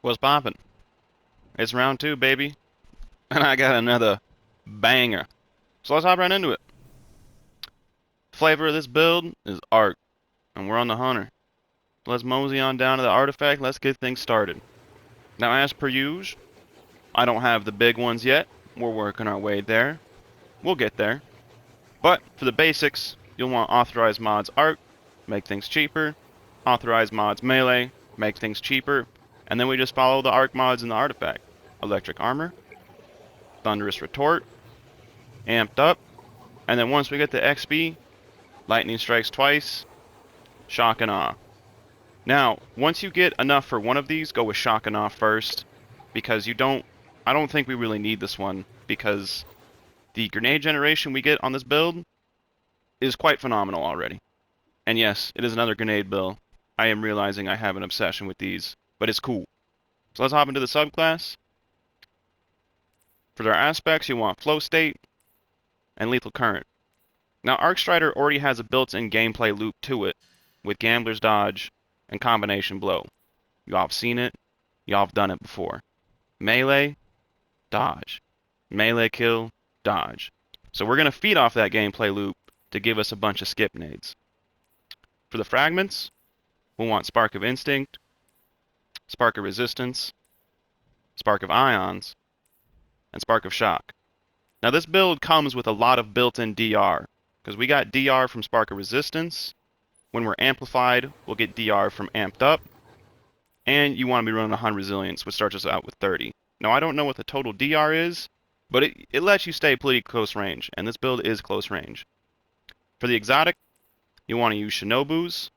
What's poppin'? It's round two, baby. And I got another banger. So let's hop right into it. Flavor of this build is Arc, and we're on the Hunter. So let's mosey on down to the artifact. Let's get things started. Now, as per usual, I don't have the big ones yet. We're working our way there. We'll get there. But for the basics, you'll want authorized mods Arc, make things cheaper. Authorized mods Melee, make things cheaper. And then we just follow the Arc mods in the artifact. Electric Armor, Thunderous Retort, Amped Up, and then once we get the XP, Lightning Strikes Twice, Shock and Awe. Now, once you get enough for one of these, go with Shock and Awe first, because I don't think we really need this one, because the grenade generation we get on this build is quite phenomenal already. And yes, it is another grenade build. I am realizing I have an obsession with these, but it's cool. So let's hop into the subclass. For their aspects, you want Flow State and Lethal Current. Now, Arc Strider already has a built-in gameplay loop to it, with Gambler's Dodge and Combination Blow. Y'all have seen it, y'all have done it before. Melee, dodge. Melee kill, dodge. So we're going to feed off that gameplay loop to give us a bunch of skip nades. For the fragments, we'll want Spark of Instinct, Spark of Resistance, Spark of Ions, and Spark of Shock. Now this build comes with a lot of built-in DR, because we got DR from Spark of Resistance. When we're amplified, we'll get DR from Amped Up, and you want to be running 100 Resilience, which starts us out with 30. Now I don't know what the total DR is, but it lets you stay pretty close range, and this build is close range. For the exotic, you want to use Shinobus.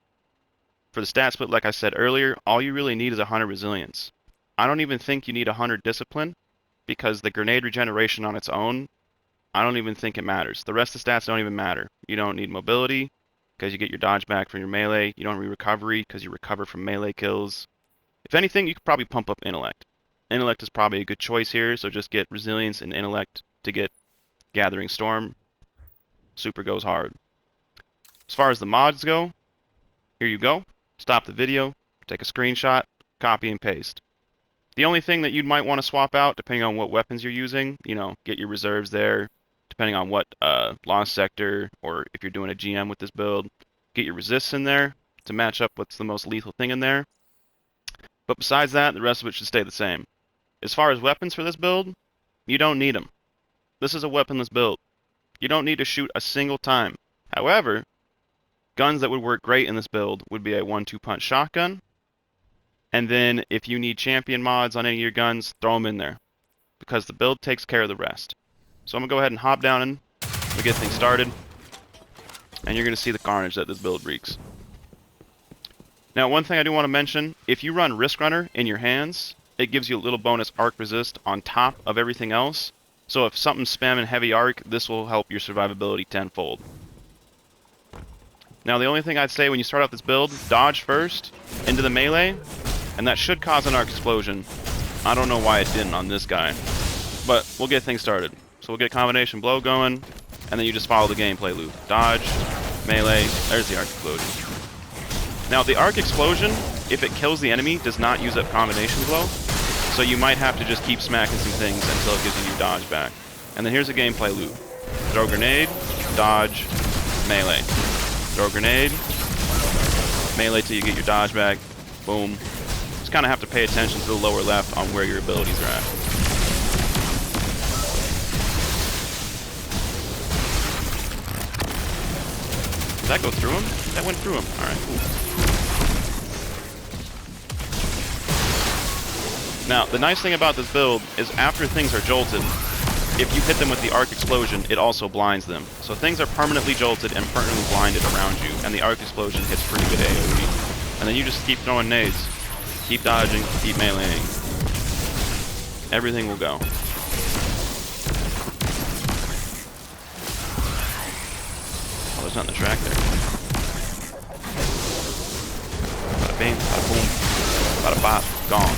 For the stat split, like I said earlier, all you really need is 100 Resilience. I don't even think you need 100 Discipline, because the grenade regeneration on its own, I don't even think it matters. The rest of the stats don't even matter. You don't need mobility, because you get your dodge back from your melee. You don't need recovery, because you recover from melee kills. If anything, you could probably pump up intellect. Intellect is probably a good choice here, so just get resilience and intellect to get Gathering Storm. Super goes hard. As far as the mods go, here you go. Stop the video, take a screenshot, copy and paste. The only thing that you might want to swap out, depending on what weapons you're using, get your reserves there, depending on what Lost Sector, or if you're doing a GM with this build, get your resists in there to match up what's the most lethal thing in there. But besides that, the rest of it should stay the same. As far as weapons for this build, you don't need them. This is a weaponless build. You don't need to shoot a single time. However, guns that would work great in this build would be a 1-2 punch shotgun. And then if you need champion mods on any of your guns, throw them in there, because the build takes care of the rest. So I'm going to go ahead and hop down and we get things started. And you're going to see the carnage that this build wreaks. Now, one thing I do want to mention, if you run Risk Runner in your hands, it gives you a little bonus arc resist on top of everything else. So if something's spamming heavy arc, this will help your survivability tenfold. Now, the only thing I'd say when you start off this build, dodge first into the melee, and that should cause an arc explosion. I don't know why it didn't on this guy, but we'll get things started. So we'll get Combination Blow going, and then you just follow the gameplay loop. Dodge, melee, there's the arc explosion. Now, the arc explosion, if it kills the enemy, does not use up Combination Blow, so you might have to just keep smacking some things until it gives you your dodge back. And then here's a gameplay loop. Throw grenade, dodge, melee. Throw grenade, melee till you get your dodge back, boom. Just kind of have to pay attention to the lower left on where your abilities are at. Did that go through him? That went through him. Alright, cool. Now, the nice thing about this build is after things are jolted, if you hit them with the arc explosion, it also blinds them. So things are permanently jolted and permanently blinded around you, and the arc explosion hits pretty good AoE. And then you just keep throwing nades. Keep dodging, keep meleeing. Everything will go. Oh, there's nothing to track there. Bada bing, bada boom, bada bop, gone.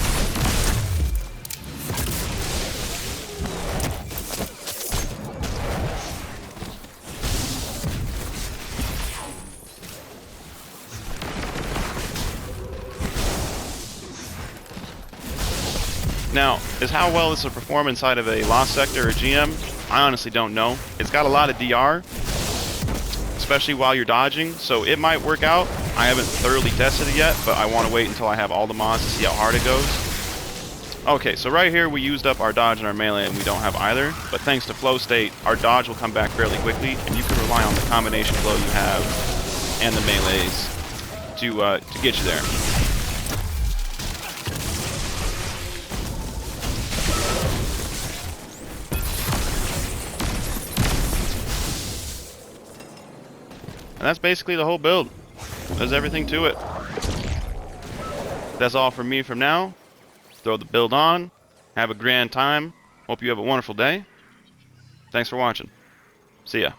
Now, is how well this will perform inside of a Lost Sector or GM? I honestly don't know. It's got a lot of DR, especially while you're dodging, so it might work out. I haven't thoroughly tested it yet, but I want to wait until I have all the mods to see how hard it goes. Okay, so right here we used up our dodge and our melee, and we don't have either, but thanks to Flow State, our dodge will come back fairly quickly, and you can rely on the combination flow you have and the melees to get you there. And that's basically the whole build. There's everything to it. That's all from me from now. Throw the build on. Have a grand time. Hope you have a wonderful day. Thanks for watching. See ya.